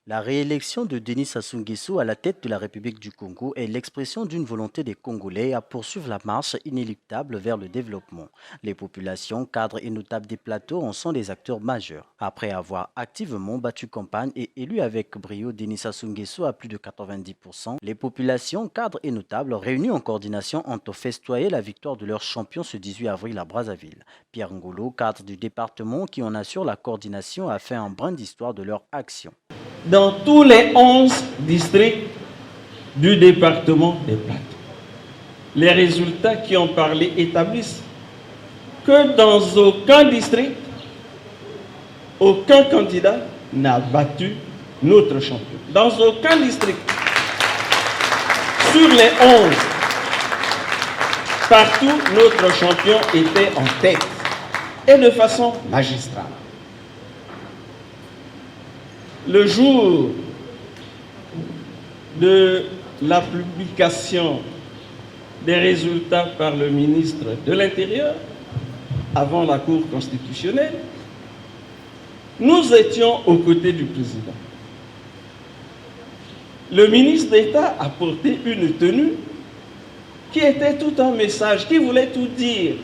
La réélection de Denis Sassou Nguesso à la tête de la République du Congo est l'expression d'une volonté des Congolais à poursuivre la marche inéluctable vers le développement. Les populations, cadres et notables des plateaux en sont des acteurs majeurs. Après avoir activement battu campagne et élu avec brio Denis Sassou Nguesso à plus de 90%, les populations, cadres et notables réunis en coordination ont festoyé la victoire de leur champion ce 18 avril à Brazzaville. Pierre Ngolo, cadre du département qui en assure la coordination, a fait un brin d'histoire de leur action. Dans tous les 11 districts du département des Plateaux. Les résultats qui ont parlé établissent que dans aucun district, aucun candidat n'a battu notre champion. Dans aucun district. Sur les 11, partout, notre champion était en tête et de façon magistrale. Le jour de la publication des résultats par le ministre de l'Intérieur, avant la Cour constitutionnelle, nous étions aux côtés du président. Le ministre d'État a porté une tenue qui était tout un message, qui voulait tout dire.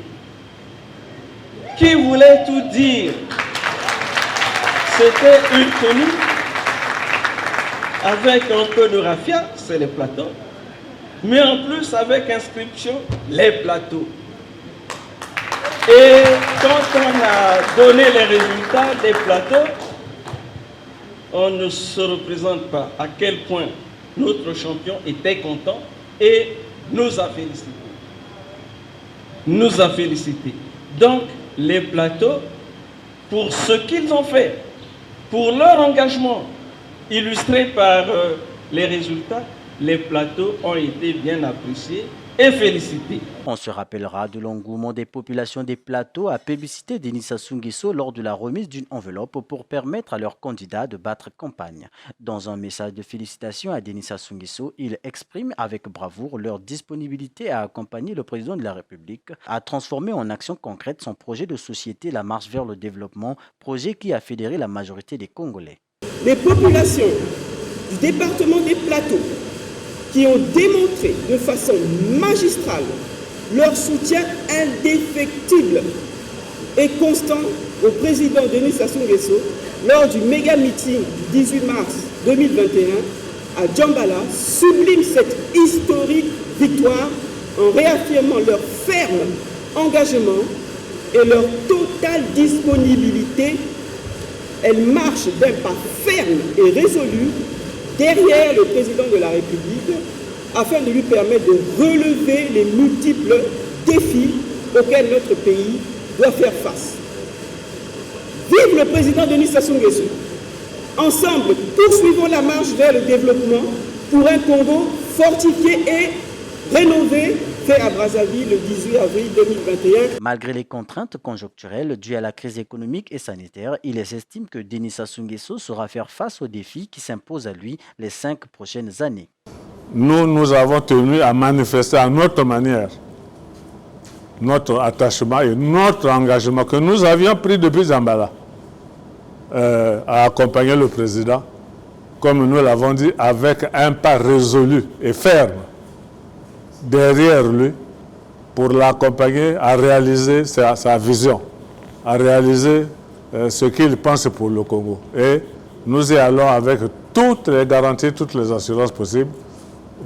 Qui voulait tout dire. C'était une tenue avec un peu de raffia, c'est les plateaux, mais en plus avec inscription les plateaux. Et quand on a donné les résultats des plateaux, on ne se représente pas à quel point notre champion était content et nous a félicités. Nous a félicités. Donc les plateaux, pour ce qu'ils ont fait, pour leur engagement, illustré par les résultats, les plateaux ont été bien appréciés et félicités. On se rappellera de l'engouement des populations des plateaux à publicité Denis Sassou Nguesso lors de la remise d'une enveloppe pour permettre à leurs candidats de battre campagne. Dans un message de félicitations à Denis Sassou Nguesso, ils expriment avec bravoure leur disponibilité à accompagner le président de la République à transformer en action concrète son projet de société La Marche vers le développement, projet qui a fédéré la majorité des Congolais. Les populations du département des Plateaux qui ont démontré de façon magistrale leur soutien indéfectible et constant au président Denis Sassou Nguesso lors du méga meeting du 18 mars 2021 à Djambala sublime cette historique victoire en réaffirmant leur ferme engagement et leur totale disponibilité. Elle marche d'un pas ferme et résolu derrière le président de la République afin de lui permettre de relever les multiples défis auxquels notre pays doit faire face. Vive le président Denis Sassou Nguesso. Ensemble, poursuivons la marche vers le développement pour un Congo fortifié et rénové, fait à Brazzaville le 18 avril 2021. Malgré les contraintes conjoncturelles dues à la crise économique et sanitaire, il estime que Denis Sassou Nguesso saura faire face aux défis qui s'imposent à lui les 5 prochaines années. Nous avons tenu à manifester à notre manière notre attachement et notre engagement que nous avions pris depuis Djambala à accompagner le président, comme nous l'avons dit, avec un pas résolu et ferme derrière lui pour l'accompagner à réaliser sa vision, à réaliser ce qu'il pense pour le Congo. Et nous y allons avec toutes les garanties, toutes les assurances possibles.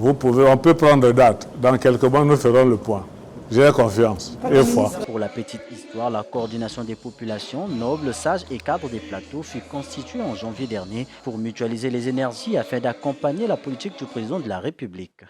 On peut prendre date. Dans quelques mois, nous ferons le point. J'ai confiance et foi. Pour la petite histoire, la coordination des populations, nobles, sages et cadres des plateaux fut constituée en janvier dernier pour mutualiser les énergies afin d'accompagner la politique du président de la République.